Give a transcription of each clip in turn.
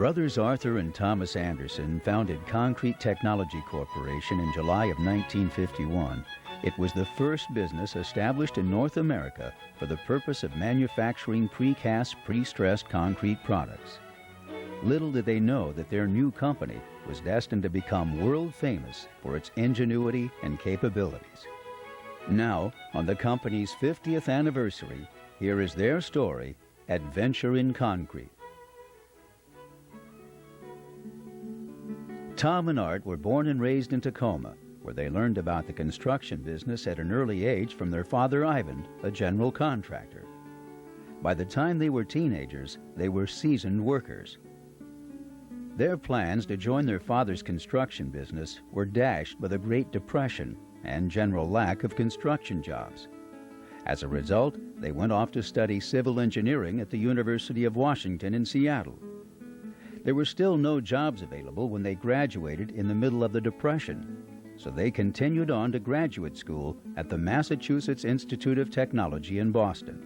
Brothers Arthur and Thomas Anderson founded Concrete Technology Corporation in July of 1951. It was the first business established in North America for the purpose of manufacturing precast, prestressed concrete products. Little did they know that their new company was destined to become world famous for its ingenuity and capabilities. Now, on the company's 50th anniversary, here is their story, Adventure in Concrete. Tom and Art were born and raised in Tacoma, where they learned about the construction business at an early age from their father Ivan, a general contractor. By the time they were teenagers, they were seasoned workers. Their plans to join their father's construction business were dashed by the Great Depression and general lack of construction jobs. As a result, they went off to study civil engineering at the University of Washington in Seattle. There were still no jobs available when they graduated in the middle of the Depression, so they continued on to graduate school at the Massachusetts Institute of Technology in Boston.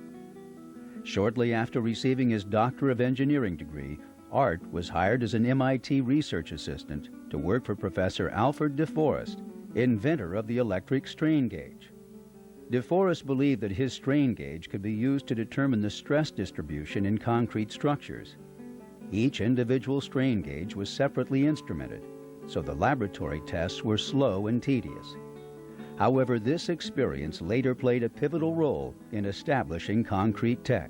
Shortly after receiving his Doctor of Engineering degree, Art was hired as an MIT research assistant to work for Professor Alfred De Forest, inventor of the electric strain gauge. De Forest believed that his strain gauge could be used to determine the stress distribution in concrete structures. Each individual strain gauge was separately instrumented, so the laboratory tests were slow and tedious. However, this experience later played a pivotal role in establishing Concrete Tech.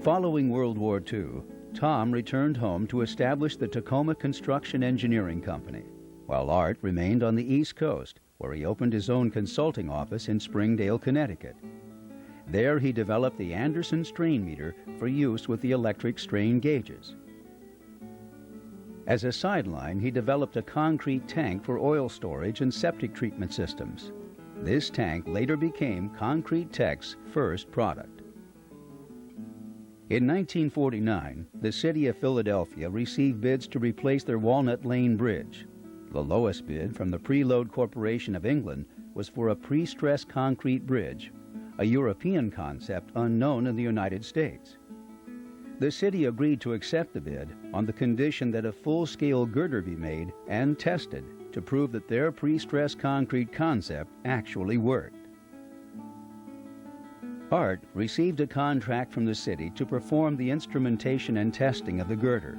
Following World War II, Tom returned home to establish the Tacoma Construction Engineering Company, while Art remained on the East Coast, where he opened his own consulting office in Springdale, Connecticut. There he developed the Anderson strain meter for use with the electric strain gauges. As a sideline, he developed a concrete tank for oil storage and septic treatment systems. This tank later became Concrete Tech's first product. In 1949, the city of Philadelphia received bids to replace their Walnut Lane Bridge. The lowest bid from the Preload Corporation of England was for a pre-stressed concrete bridge, a European concept unknown in the United States. The city agreed to accept the bid on the condition that a full-scale girder be made and tested to prove that their pre-stressed concrete concept actually worked. Art received a contract from the city to perform the instrumentation and testing of the girder.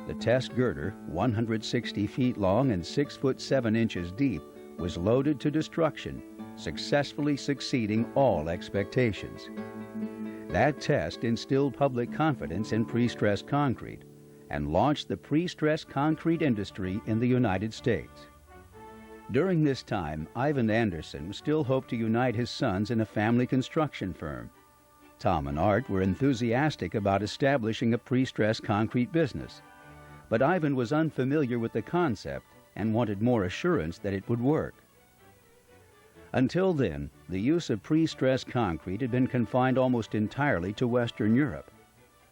The test girder, 160 feet long and 6 foot 7 inches deep, was loaded to destruction, successfully succeeding all expectations. That test instilled public confidence in pre-stressed concrete and launched the pre-stressed concrete industry in the United States. During this time, Ivan Anderson still hoped to unite his sons in a family construction firm. Tom and Art were enthusiastic about establishing a pre-stressed concrete business, but Ivan was unfamiliar with the concept and wanted more assurance that it would work. Until then, the use of pre-stressed concrete had been confined almost entirely to Western Europe,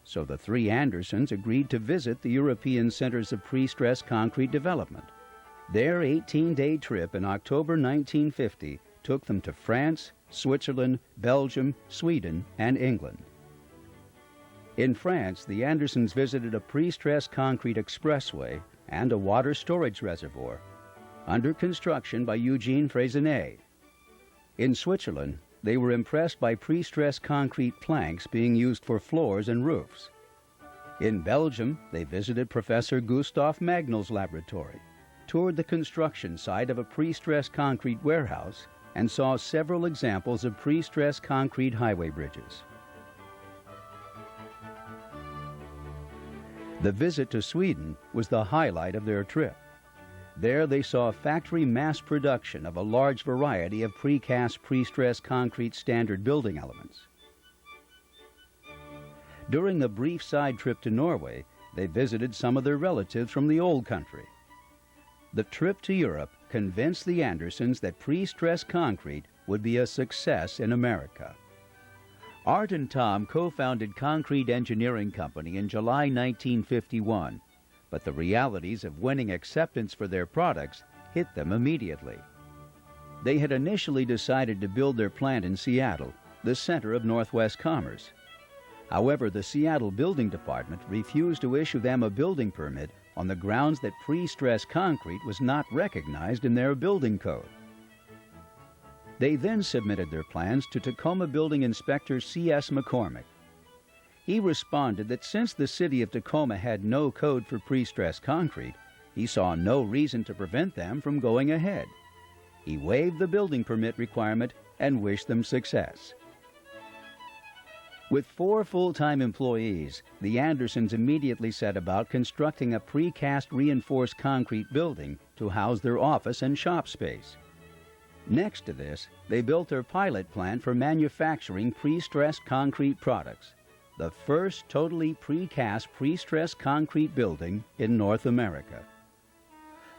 so the three Andersons agreed to visit the European centers of pre-stressed concrete development. Their 18-day trip in October 1950 took them to France, Switzerland, Belgium, Sweden, and England. In France, the Andersons visited a pre-stressed concrete expressway and a water storage reservoir, under construction by Eugene Freycinet. In Switzerland, they were impressed by pre-stressed concrete planks being used for floors and roofs. In Belgium, they visited Professor Gustav Magnol's laboratory, toured the construction site of a pre-stressed concrete warehouse, and saw several examples of pre-stressed concrete highway bridges. The visit to Sweden was the highlight of their trip. There they saw factory mass production of a large variety of precast pre-stressed concrete standard building elements. During a brief side trip to Norway, they visited some of their relatives from the old country. The trip to Europe convinced the Andersons that pre-stressed concrete would be a success in America. Art and Tom co-founded Concrete Engineering Company in July 1951, but the realities of winning acceptance for their products hit them immediately. They had initially decided to build their plant in Seattle, the center of Northwest commerce. However, the Seattle Building Department refused to issue them a building permit on the grounds that pre-stressed concrete was not recognized in their building code. They then submitted their plans to Tacoma Building Inspector C.S. McCormick. He responded that since the city of Tacoma had no code for pre-stressed concrete, he saw no reason to prevent them from going ahead. He waived the building permit requirement and wished them success. With 4 full-time employees, the Andersons immediately set about constructing a precast reinforced concrete building to house their office and shop space. Next to this, they built their pilot plant for manufacturing pre-stressed concrete products, the first totally precast pre-stressed concrete building in North America.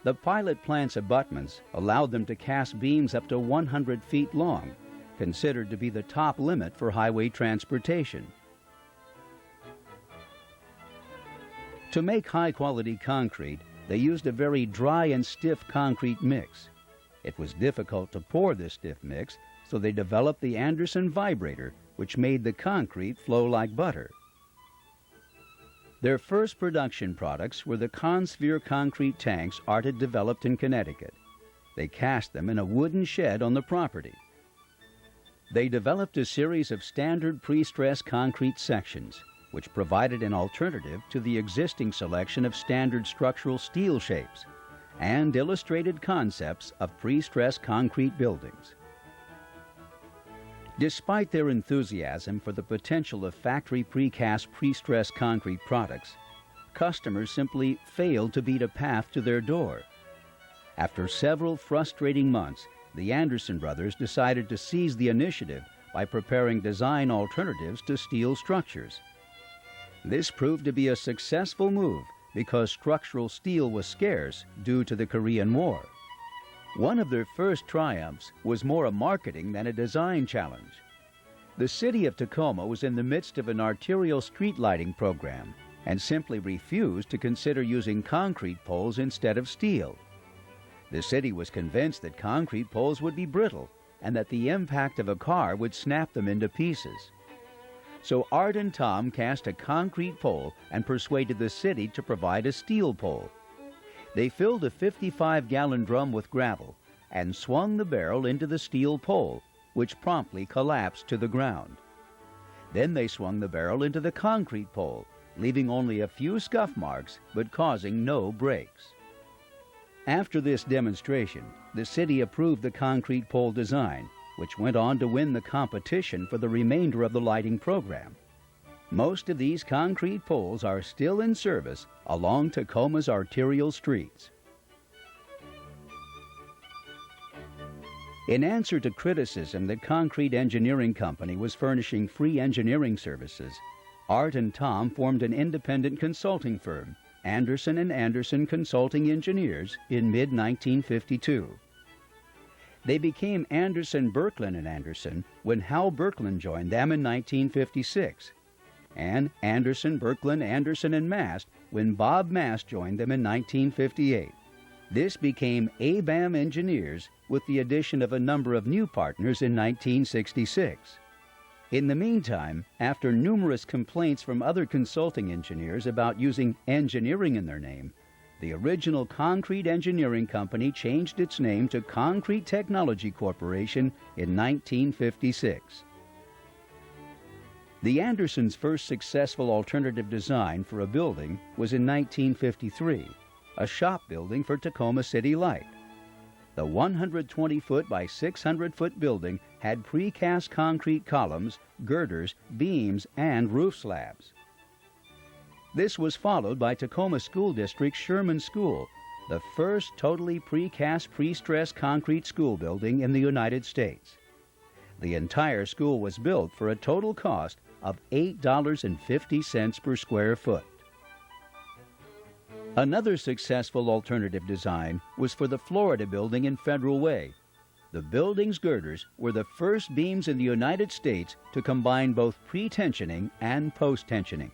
The pilot plant's abutments allowed them to cast beams up to 100 feet long, considered to be the top limit for highway transportation. To make high-quality concrete, they used a very dry and stiff concrete mix. It was difficult to pour this stiff mix, so they developed the Anderson vibrator, which made the concrete flow like butter. Their first production products were the Consphere concrete tanks Art had developed in Connecticut. They cast them in a wooden shed on the property. They developed a series of standard pre-stressed concrete sections, which provided an alternative to the existing selection of standard structural steel shapes, and illustrated concepts of pre-stressed concrete buildings. Despite their enthusiasm for the potential of factory precast pre-stressed concrete products, customers simply failed to beat a path to their door. After several frustrating months, the Anderson brothers decided to seize the initiative by preparing design alternatives to steel structures. This proved to be a successful move because structural steel was scarce due to the Korean War. One of their first triumphs was more a marketing than a design challenge. The city of Tacoma was in the midst of an arterial street lighting program and simply refused to consider using concrete poles instead of steel. The city was convinced that concrete poles would be brittle and that the impact of a car would snap them into pieces. So Art and Tom cast a concrete pole and persuaded the city to provide a steel pole. They filled a 55-gallon drum with gravel and swung the barrel into the steel pole, which promptly collapsed to the ground. Then they swung the barrel into the concrete pole, leaving only a few scuff marks but causing no breaks. After this demonstration, the city approved the concrete pole design, which went on to win the competition for the remainder of the lighting program. Most of these concrete poles are still in service along Tacoma's arterial streets. In answer to criticism that Concrete Engineering Company was furnishing free engineering services, Art and Tom formed an independent consulting firm, Anderson and Anderson Consulting Engineers, in mid-1952. They became Anderson, Birkeland and Anderson when Hal Birkeland joined them in 1956, and Anderson, Birkeland, Anderson and Mast when Bob Mast joined them in 1958. This became ABAM Engineers with the addition of a number of new partners in 1966. In the meantime, after numerous complaints from other consulting engineers about using engineering in their name, the original Concrete Engineering Company changed its name to Concrete Technology Corporation in 1956. The Andersons' first successful alternative design for a building was in 1953, a shop building for Tacoma City Light. The 120-foot by 600-foot building had precast concrete columns, girders, beams, and roof slabs. This was followed by Tacoma School District's Sherman School, the first totally precast pre-stressed concrete school building in the United States. The entire school was built for a total cost of $8.50 per square foot. Another successful alternative design was for the Florida building in Federal Way. The building's girders were the first beams in the United States to combine both pre-tensioning and post-tensioning.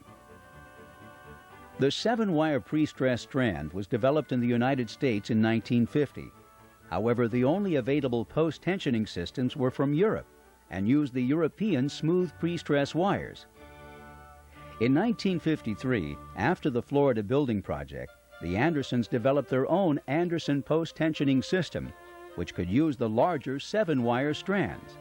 The 7-wire pre-stressed strand was developed in the United States in 1950. However, the only available post-tensioning systems were from Europe and used the European smooth pre-stress wires. In 1953, after the Florida building project, the Andersons developed their own Anderson post-tensioning system, which could use the larger 7-wire strands.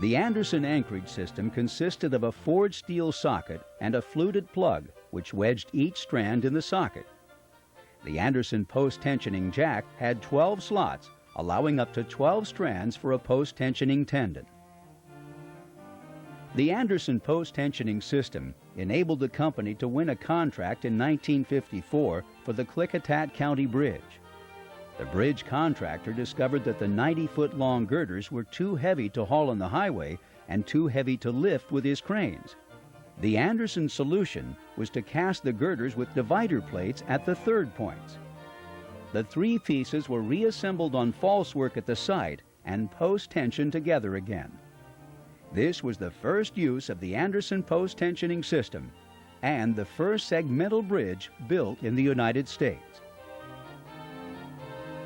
The Anderson anchorage system consisted of a forged steel socket and a fluted plug, which wedged each strand in the socket. The Anderson post-tensioning jack had 12 slots, allowing up to 12 strands for a post-tensioning tendon. The Anderson post-tensioning system enabled the company to win a contract in 1954 for the Klickitat County Bridge. The bridge contractor discovered that the 90-foot-long girders were too heavy to haul on the highway and too heavy to lift with his cranes. The Anderson solution was to cast the girders with divider plates at the third points. The 3 pieces were reassembled on false work at the site and post-tensioned together again. This was the first use of the Anderson post-tensioning system and the first segmental bridge built in the United States.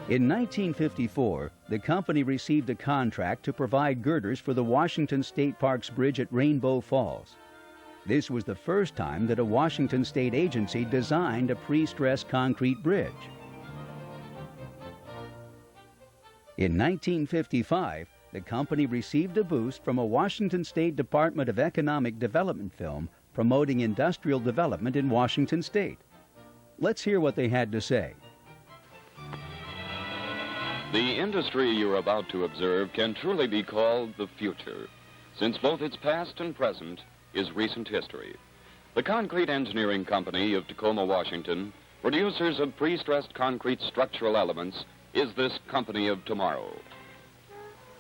In 1954, the company received a contract to provide girders for the Washington State Parks Bridge at Rainbow Falls. This was the first time that a Washington state agency designed a pre-stressed concrete bridge. In 1955, the company received a boost from a Washington State Department of Economic Development film promoting industrial development in Washington State. Let's hear what they had to say. The industry you're about to observe can truly be called the future, since both its past and present is recent history. The Concrete Engineering Company of Tacoma, Washington, producers of pre-stressed concrete structural elements, is this company of tomorrow.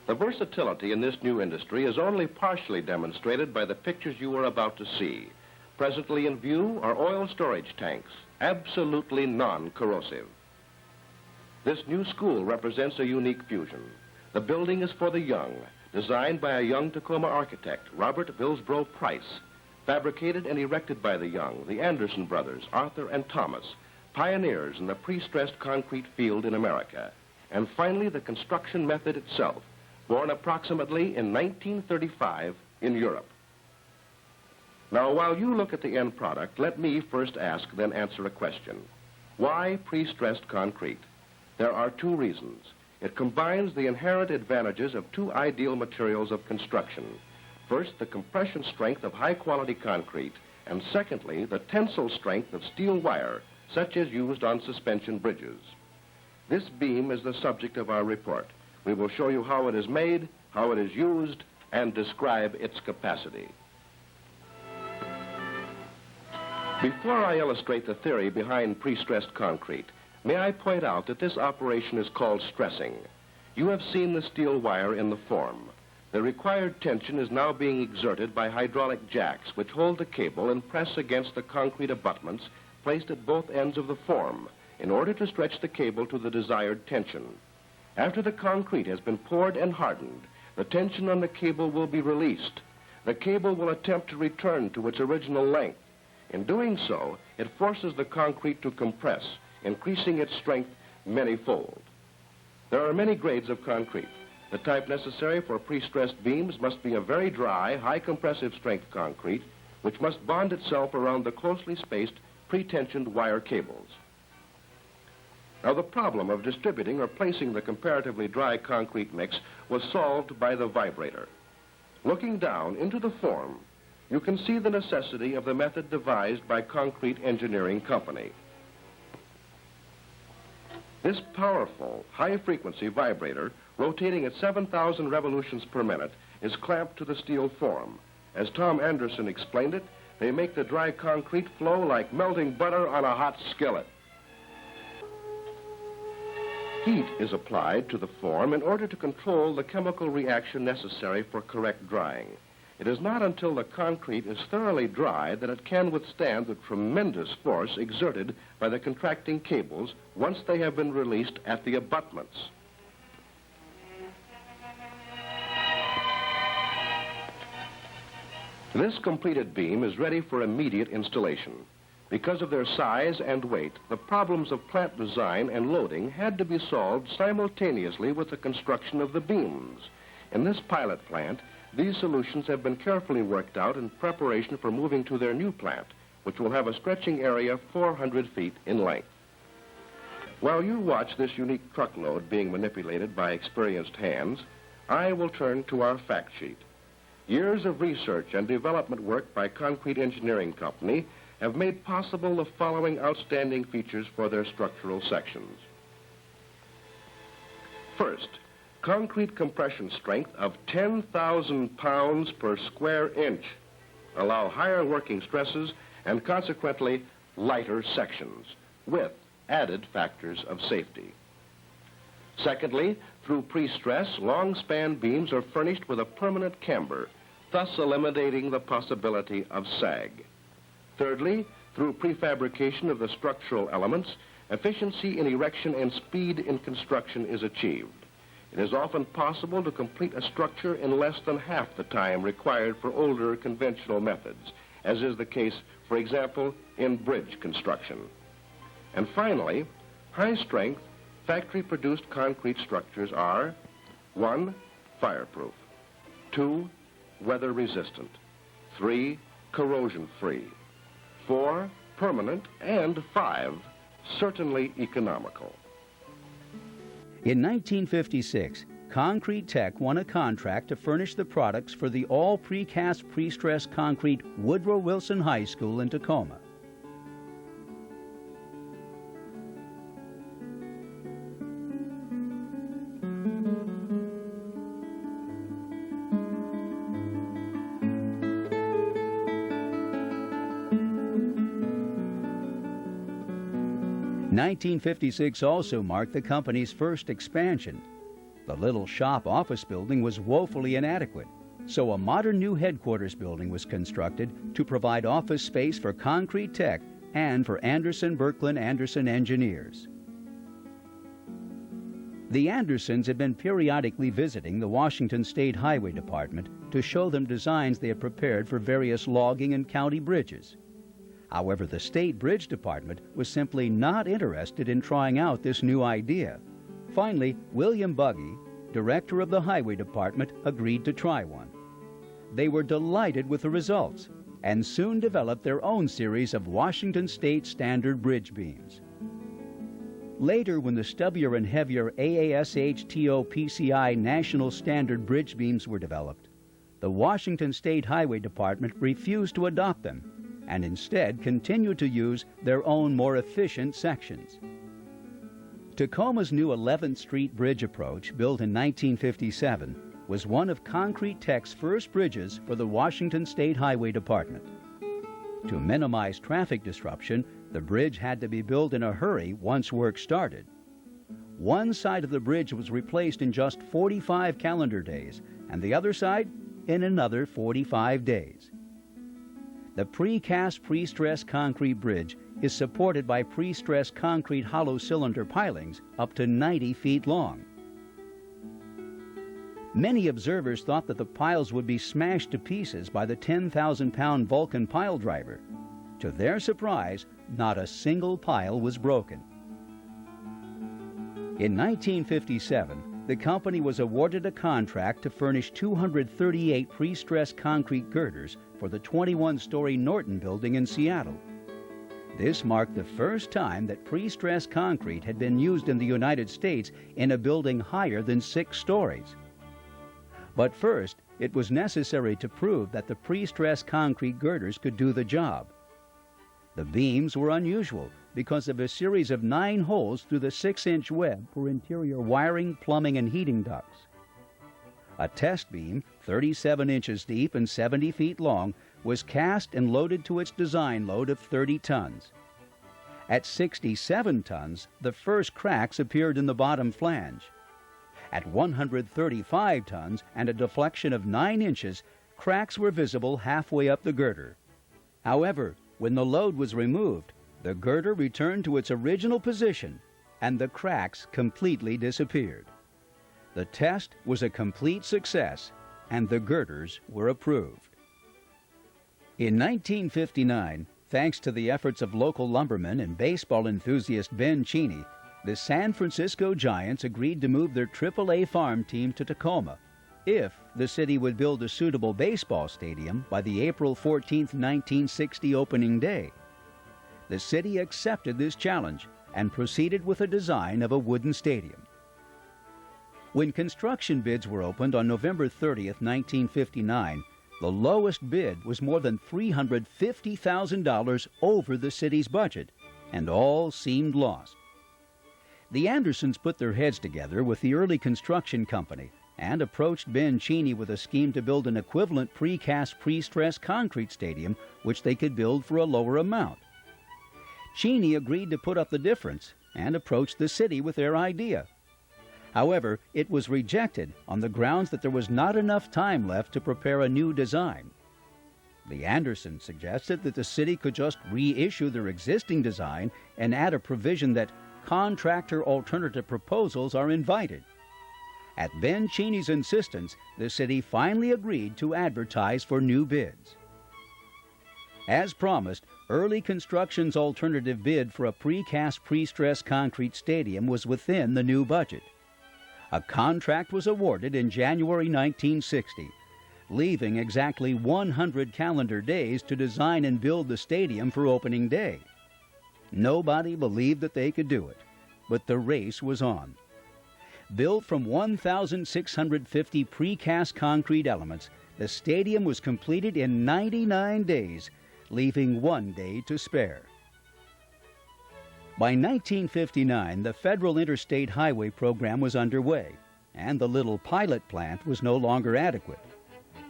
The versatility in this new industry is only partially demonstrated by the pictures you are about to see. Presently in view are oil storage tanks, absolutely non-corrosive. This new school represents a unique fusion. The building is for the young, designed by a young Tacoma architect, Robert Vilsbro Price, fabricated and erected by the young, the Anderson brothers, Arthur and Thomas, pioneers in the pre-stressed concrete field in America. And finally, the construction method itself, born approximately in 1935 in Europe. Now, while you look at the end product, let me first ask, then answer a question. Why pre-stressed concrete? There are 2 reasons. It combines the inherent advantages of 2 ideal materials of construction. First, the compression strength of high-quality concrete, and secondly, the tensile strength of steel wire, such as used on suspension bridges. This beam is the subject of our report. We will show you how it is made, how it is used, and describe its capacity. Before I illustrate the theory behind pre-stressed concrete, may I point out that this operation is called stressing. You have seen the steel wire in the form. The required tension is now being exerted by hydraulic jacks, which hold the cable and press against the concrete abutments placed at both ends of the form in order to stretch the cable to the desired tension. After the concrete has been poured and hardened, the tension on the cable will be released. The cable will attempt to return to its original length. In doing so, it forces the concrete to compress, increasing its strength many-fold. There are many grades of concrete. The type necessary for pre-stressed beams must be a very dry, high compressive strength concrete, which must bond itself around the closely spaced, pre-tensioned wire cables. Now, the problem of distributing or placing the comparatively dry concrete mix was solved by the vibrator. Looking down into the form, you can see the necessity of the method devised by Concrete Engineering Company. This powerful, high-frequency vibrator, rotating at 7,000 revolutions per minute, is clamped to the steel form. As Tom Anderson explained it, they make the dry concrete flow like melting butter on a hot skillet. Heat is applied to the form in order to control the chemical reaction necessary for correct drying. It is not until the concrete is thoroughly dry that it can withstand the tremendous force exerted by the contracting cables once they have been released at the abutments. This completed beam is ready for immediate installation. Because of their size and weight, the problems of plant design and loading had to be solved simultaneously with the construction of the beams. In this pilot plant, These solutions have been carefully worked out in preparation for moving to their new plant, which will have a stretching area 400 feet in length. While you watch this unique truckload being manipulated by experienced hands, I will turn to our fact sheet. Years of research and development work by Concrete Engineering Company have made possible the following outstanding features for their structural sections. First, concrete compression strength of 10,000 pounds per square inch allow higher working stresses and consequently lighter sections with added factors of safety. Secondly, through pre-stress, long-span beams are furnished with a permanent camber, thus eliminating the possibility of sag. Thirdly, through prefabrication of the structural elements, efficiency in erection and speed in construction is achieved. It is often possible to complete a structure in less than half the time required for older conventional methods, as is the case, for example, in bridge construction. And finally, high-strength, factory-produced concrete structures are 1. Fireproof, 2. Weather-resistant, 3. Corrosion-free, 4. Permanent, and 5. Certainly economical. In 1956, Concrete Tech won a contract to furnish the products for the all-precast pre-stressed concrete Woodrow Wilson High School in Tacoma. (1956) also marked the company's first expansion. The little shop office building was woefully inadequate, so a modern new headquarters building was constructed to provide office space for Concrete Tech and for Anderson, Birkeland Anderson engineers. The Andersons had been periodically visiting the Washington State Highway Department to show them designs they had prepared for various logging and county bridges. However, the State Bridge Department was simply not interested in trying out this new idea. Finally, William Buggy, director of the Highway Department, agreed to try one. They were delighted with the results and soon developed their own series of Washington State standard bridge beams. Later, when the stubbier and heavier AASH-TO-PCI National Standard Bridge beams were developed, the Washington State Highway Department refused to adopt them and instead continued to use their own more efficient sections. Tacoma's new 11th Street Bridge approach, built in 1957, was one of Concrete Tech's first bridges for the Washington State Highway Department. To minimize traffic disruption, the bridge had to be built in a hurry once work started. One side of the bridge was replaced in just 45 calendar days, and the other side in another 45 days. The precast pre-stressed concrete bridge is supported by pre-stressed concrete hollow cylinder pilings up to 90 feet long. Many observers thought that the piles would be smashed to pieces by the 10,000-pound Vulcan pile driver. To their surprise, not a single pile was broken. In 1957, the company was awarded a contract to furnish 238 pre-stressed concrete girders for the 21-story Norton building in Seattle. This marked the first time that pre-stressed concrete had been used in the United States in a building higher than 6 stories. But first, it was necessary to prove that the pre-stressed concrete girders could do the job. The beams were unusual because of a series of 9 holes through the 6-inch web for interior wiring, plumbing, and heating ducts. A test beam, 37 inches deep and 70 feet long, was cast and loaded to its design load of 30 tons. At 67 tons, the first cracks appeared in the bottom flange. At 135 tons and a deflection of 9 inches, cracks were visible halfway up the girder. However, when the load was removed, the girder returned to its original position and the cracks completely disappeared. The test was a complete success and the girders were approved. In 1959, thanks to the efforts of local lumberman and baseball enthusiast Ben Cheney, the San Francisco Giants agreed to move their AAA farm team to Tacoma, if the city would build a suitable baseball stadium by the April 14, 1960 opening day. The city accepted this challenge and proceeded with a design of a wooden stadium. When construction bids were opened on November 30, 1959, the lowest bid was more than $350,000 over the city's budget, and all seemed lost. The Andersons put their heads together with the early construction company and approached Ben Cheney with a scheme to build an equivalent precast pre-stressed concrete stadium which they could build for a lower amount. Cheney agreed to put up the difference and approached the city with their idea. However, it was rejected on the grounds that there was not enough time left to prepare a new design. The Andersons suggested that the city could just reissue their existing design and add a provision that contractor alternative proposals are invited. At Ben Cheney's insistence, the city finally agreed to advertise for new bids. As promised, early construction's alternative bid for a precast pre-stressed concrete stadium was within the new budget. A contract was awarded in January 1960, leaving exactly 100 calendar days to design and build the stadium for opening day. Nobody believed that they could do it, but the race was on. Built from 1,650 precast concrete elements, the stadium was completed in 99 days, leaving 1 day to spare. By 1959, the federal interstate highway program was underway, and the little pilot plant was no longer adequate.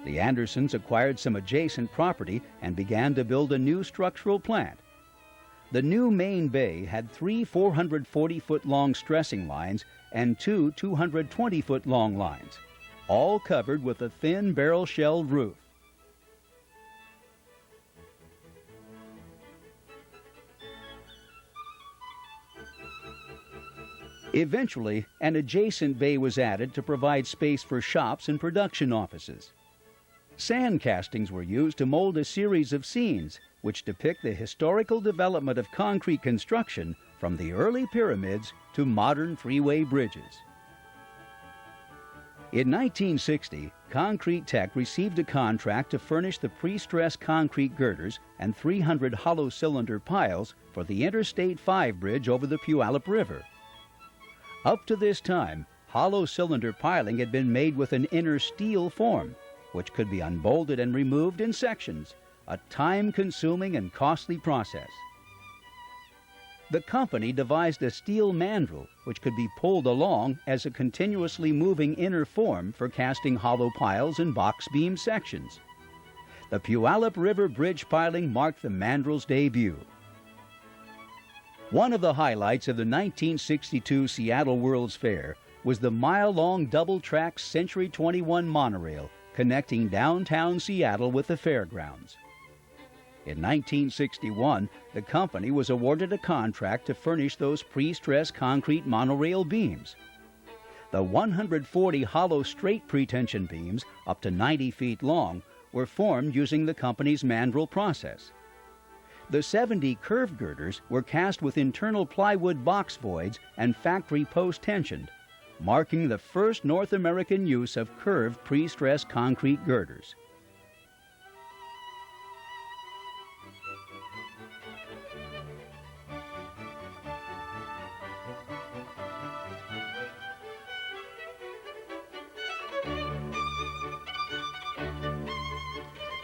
The Andersons acquired some adjacent property and began to build a new structural plant. The new main bay had 3 440-foot-long stressing lines and 2 220-foot-long lines, all covered with a thin barrel-shelled roof. Eventually, an adjacent bay was added to provide space for shops and production offices. Sand castings were used to mold a series of scenes which depict the historical development of concrete construction from the early pyramids to modern freeway bridges. In 1960, Concrete Tech received a contract to furnish the pre-stressed concrete girders and 300 hollow cylinder piles for the Interstate 5 bridge over the Puyallup River. Up to this time, hollow cylinder piling had been made with an inner steel form, which could be unbolted and removed in sections, a time-consuming and costly process. The company devised a steel mandrel which could be pulled along as a continuously moving inner form for casting hollow piles and box beam sections. The Puyallup River Bridge piling marked the mandrel's debut. One of the highlights of the 1962 Seattle World's Fair was the mile-long double-track Century 21 monorail connecting downtown Seattle with the fairgrounds. In 1961, the company was awarded a contract to furnish those pre-stressed concrete monorail beams. The 140 hollow straight pretension beams, up to 90 feet long, were formed using the company's mandrel process. The 70 curved girders were cast with internal plywood box voids and factory post-tensioned, marking the first North American use of curved pre-stressed concrete girders.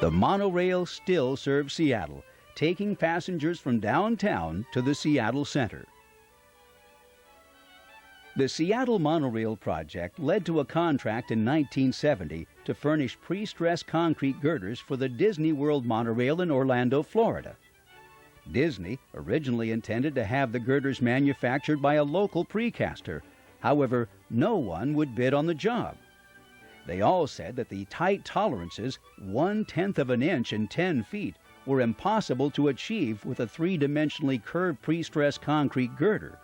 The monorail still serves Seattle, taking passengers from downtown to the Seattle Center. The Seattle Monorail project led to a contract in 1970 to furnish pre-stressed concrete girders for the Disney World monorail in Orlando, Florida. Disney originally intended to have the girders manufactured by a local precaster. However, no one would bid on the job. They all said that the tight tolerances, 1/10 of an inch and 10 feet, were impossible to achieve with a three-dimensionally curved pre-stressed concrete girder.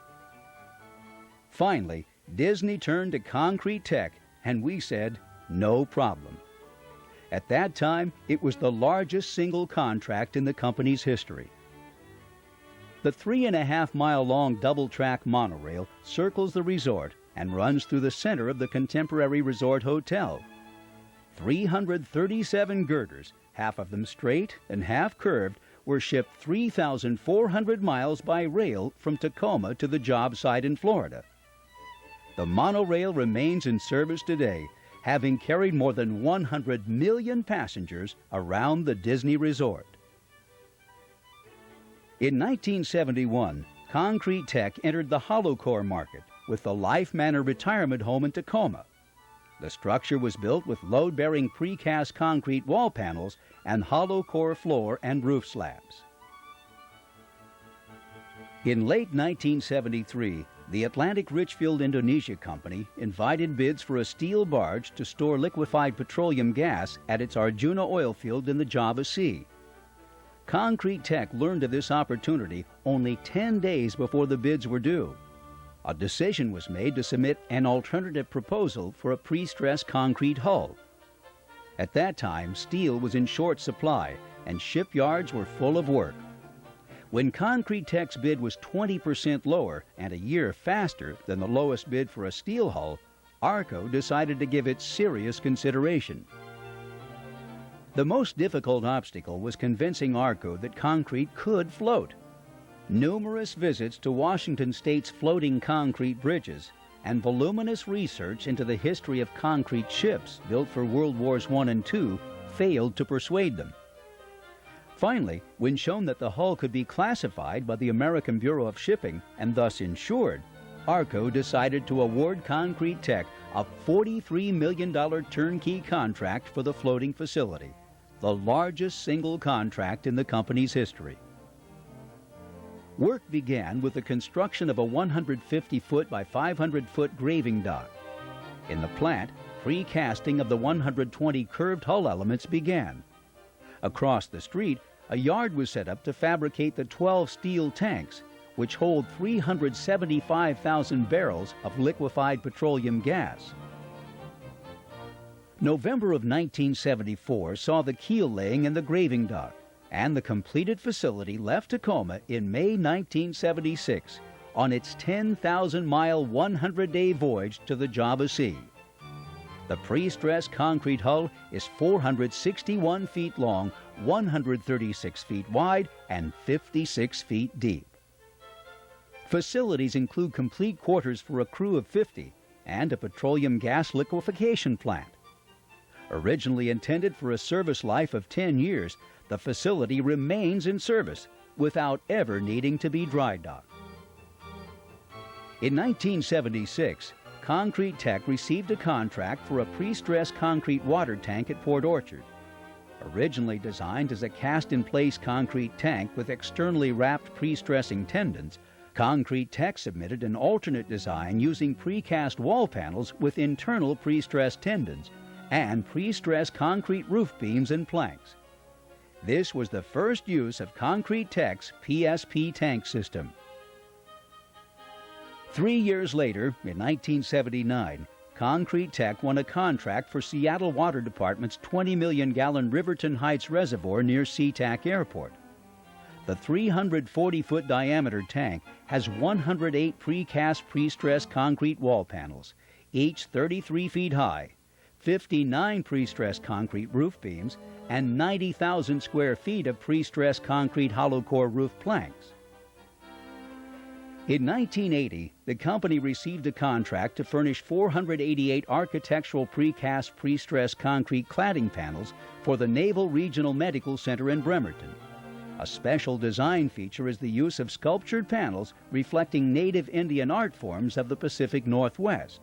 Finally, Disney turned to Concrete Tech, and we said, no problem. At that time, it was the largest single contract in the company's history. The 3.5-mile-long double-track monorail circles the resort and runs through the center of the contemporary resort hotel, 337 girders, half of them straight and half curved, were shipped 3,400 miles by rail from Tacoma to the job site in Florida. The monorail remains in service today, having carried more than 100 million passengers around the Disney resort. In 1971, Concrete Tech entered the hollow core market with the Life Manor retirement home in Tacoma. The structure was built with load-bearing precast concrete wall panels and hollow core floor and roof slabs. In late 1973, the Atlantic Richfield Indonesia Company invited bids for a steel barge to store liquefied petroleum gas at its Arjuna oil field in the Java Sea. Concrete Tech learned of this opportunity only 10 days before the bids were due. A decision was made to submit an alternative proposal for a pre-stressed concrete hull. At that time, steel was in short supply and shipyards were full of work. When Concrete Tech's bid was 20% lower and a year faster than the lowest bid for a steel hull, ARCO decided to give it serious consideration. The most difficult obstacle was convincing ARCO that concrete could float. Numerous visits to Washington State's floating concrete bridges and voluminous research into the history of concrete ships built for World Wars I and II failed to persuade them. Finally, when shown that the hull could be classified by the American Bureau of Shipping and thus insured, ARCO decided to award Concrete Tech a $43 million turnkey contract for the floating facility, the largest single contract in the company's history. Work began with the construction of a 150-foot by 500-foot graving dock. In the plant, precasting of the 120 curved hull elements began. Across the street, a yard was set up to fabricate the 12 steel tanks, which hold 375,000 barrels of liquefied petroleum gas. November of 1974 saw the keel laying in the graving dock, and the completed facility left Tacoma in May 1976 on its 10,000-mile, 100-day voyage to the Java Sea. The pre-stressed concrete hull is 461 feet long, 136 feet wide, and 56 feet deep. Facilities include complete quarters for a crew of 50 and a petroleum gas liquefaction plant. Originally intended for a service life of 10 years, the facility remains in service without ever needing to be dry docked. In 1976, Concrete Tech received a contract for a pre-stressed concrete water tank at Port Orchard. Originally designed as a cast-in-place concrete tank with externally wrapped pre-stressing tendons, Concrete Tech submitted an alternate design using precast wall panels with internal pre-stressed tendons and pre-stressed concrete roof beams and planks. This was the first use of Concrete Tech's PSP tank system. 3 years later, in 1979, Concrete Tech won a contract for Seattle Water Department's 20 million gallon Riverton Heights Reservoir near SeaTac Airport. The 340-foot diameter tank has 108 precast pre-stressed concrete wall panels, each 33 feet high, 59 pre-stressed concrete roof beams, and 90,000 square feet of pre-stressed concrete hollow core roof planks. In 1980, the company received a contract to furnish 488 architectural precast pre-stressed concrete cladding panels for the Naval Regional Medical Center in Bremerton. A special design feature is the use of sculptured panels reflecting native Indian art forms of the Pacific Northwest.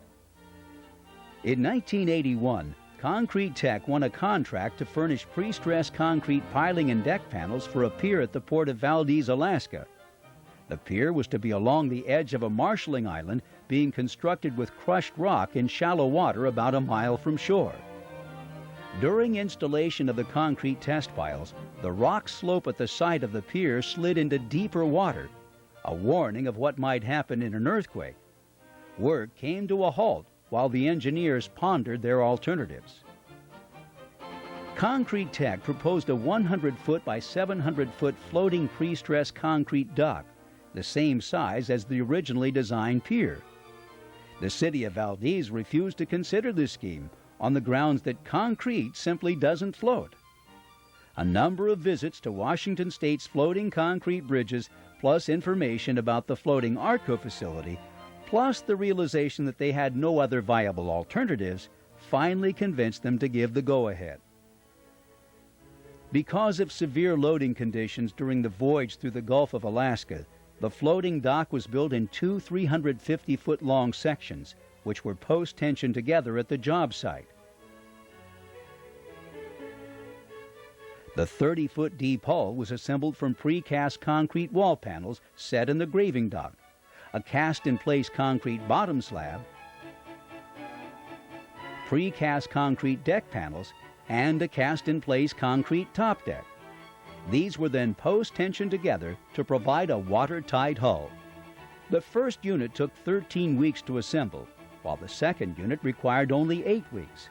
In 1981, Concrete Tech won a contract to furnish pre-stressed concrete piling and deck panels for a pier at the port of Valdez, Alaska. The pier was to be along the edge of a marshalling island being constructed with crushed rock in shallow water about a mile from shore. During installation of the concrete test piles, the rock slope at the site of the pier slid into deeper water, a warning of what might happen in an earthquake. Work came to a halt while the engineers pondered their alternatives. Concrete Tech proposed a 100-foot by 700-foot floating pre-stressed concrete dock, the same size as the originally designed pier. The city of Valdez refused to consider this scheme, on the grounds that concrete simply doesn't float. A number of visits to Washington State's floating concrete bridges, plus information about the floating ARTCO facility, plus the realization that they had no other viable alternatives, finally convinced them to give the go-ahead. Because of severe loading conditions during the voyage through the Gulf of Alaska, the floating dock was built in two 350-foot-long sections, which were post-tensioned together at the job site. The 30-foot deep hull was assembled from precast concrete wall panels set in the graving dock, a cast-in-place concrete bottom slab, precast concrete deck panels, and a cast-in-place concrete top deck. These were then post-tensioned together to provide a watertight hull. The first unit took 13 weeks to assemble, while the second unit required only 8 weeks.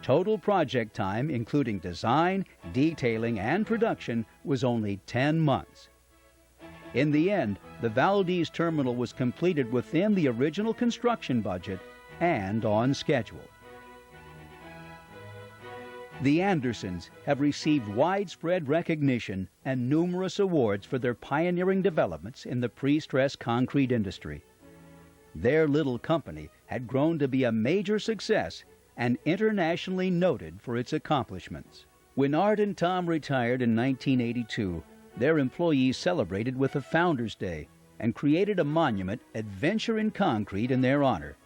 Total project time, including design, detailing, and production, was only 10 months. In the end, the Valdez terminal was completed within the original construction budget and on schedule. The Andersons have received widespread recognition and numerous awards for their pioneering developments in the pre-stressed concrete industry. Their little company had grown to be a major success and internationally noted for its accomplishments. When Art and Tom retired in 1982, their employees celebrated with a Founders Day and created a monument, Adventure in Concrete, in their honor.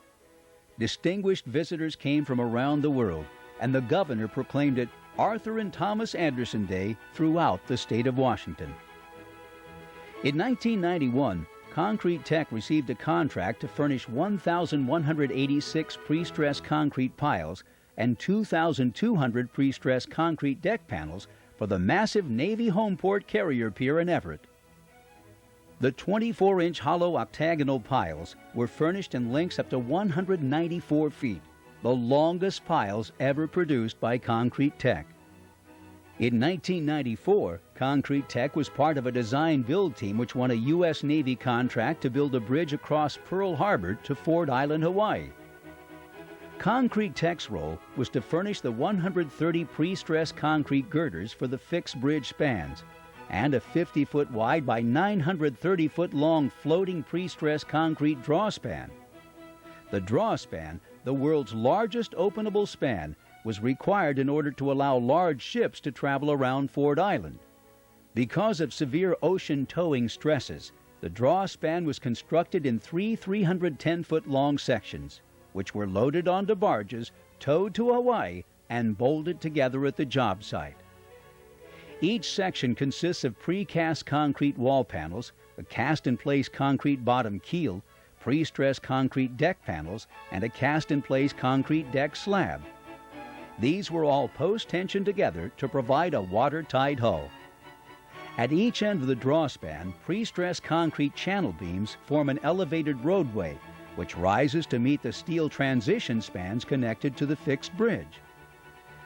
Distinguished visitors came from around the world, and the governor proclaimed it Arthur and Thomas Anderson Day throughout the state of Washington. In 1991, Concrete Tech received a contract to furnish 1,186 pre-stressed concrete piles and 2,200 pre-stressed concrete deck panels for the massive Navy Homeport Carrier Pier in Everett. The 24-inch hollow octagonal piles were furnished in lengths up to 194 feet, the longest piles ever produced by Concrete Tech. In 1994, Concrete Tech was part of a design-build team which won a U.S. Navy contract to build a bridge across Pearl Harbor to Ford Island, Hawaii. Concrete Tech's role was to furnish the 130 pre-stressed concrete girders for the fixed bridge spans and a 50-foot wide by 930-foot long floating pre-stressed concrete draw span. The draw span, the world's largest openable span, was required in order to allow large ships to travel around Ford Island. Because of severe ocean towing stresses, the draw span was constructed in three 310-foot-long sections, which were loaded onto barges, towed to Hawaii, and bolted together at the job site. Each section consists of precast concrete wall panels, a cast-in-place concrete bottom keel, pre-stressed concrete deck panels, and a cast-in-place concrete deck slab. These were all post-tensioned together to provide a watertight hull. At each end of the draw span, pre-stressed concrete channel beams form an elevated roadway, which rises to meet the steel transition spans connected to the fixed bridge.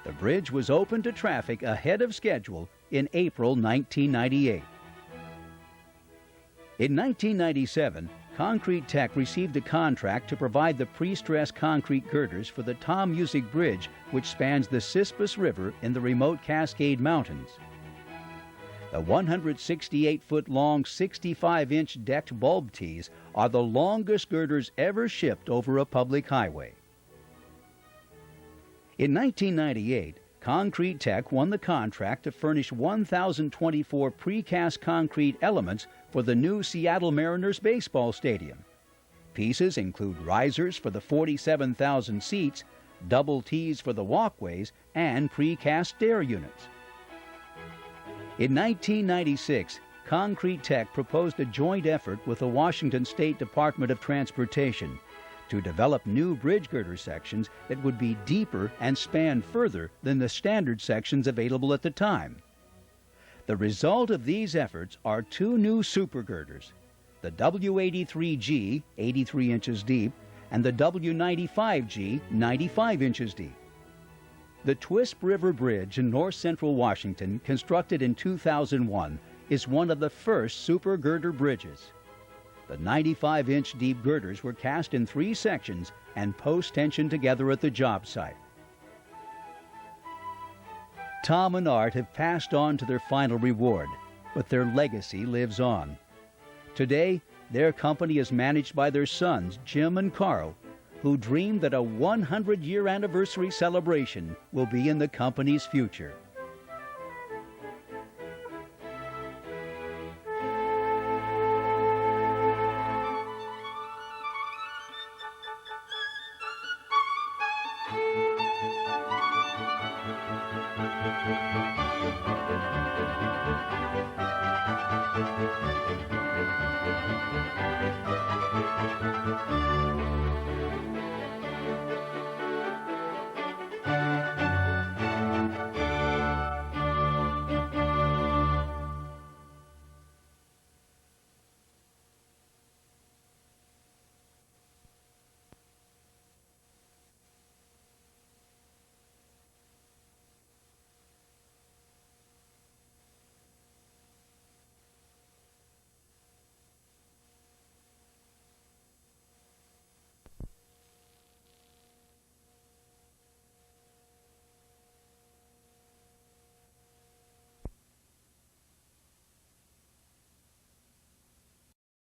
The bridge was open to traffic ahead of schedule in April 1998. In 1997, Concrete Tech received a contract to provide the pre-stressed concrete girders for the Tom Music Bridge, which spans the Sispus River in the remote Cascade Mountains. The 168-foot-long, 65-inch decked bulb tees are the longest girders ever shipped over a public highway. In 1998, Concrete Tech won the contract to furnish 1,024 precast concrete elements for the new Seattle Mariners baseball stadium. Pieces include risers for the 47,000 seats, double T's for the walkways, and precast stair units. In 1996, Concrete Tech proposed a joint effort with the Washington State Department of Transportation to develop new bridge girder sections that would be deeper and span further than the standard sections available at the time. The result of these efforts are two new super girders, the W83G, 83 inches deep, and the W95G, 95 inches deep. The Twisp River Bridge in north-central Washington, constructed in 2001, is one of the first super girder bridges. The 95-inch deep girders were cast in 3 sections and post-tensioned together at the job site. Tom and Art have passed on to their final reward, but their legacy lives on. Today, their company is managed by their sons, Jim and Carl, who dream that a 100-year anniversary celebration will be in the company's future.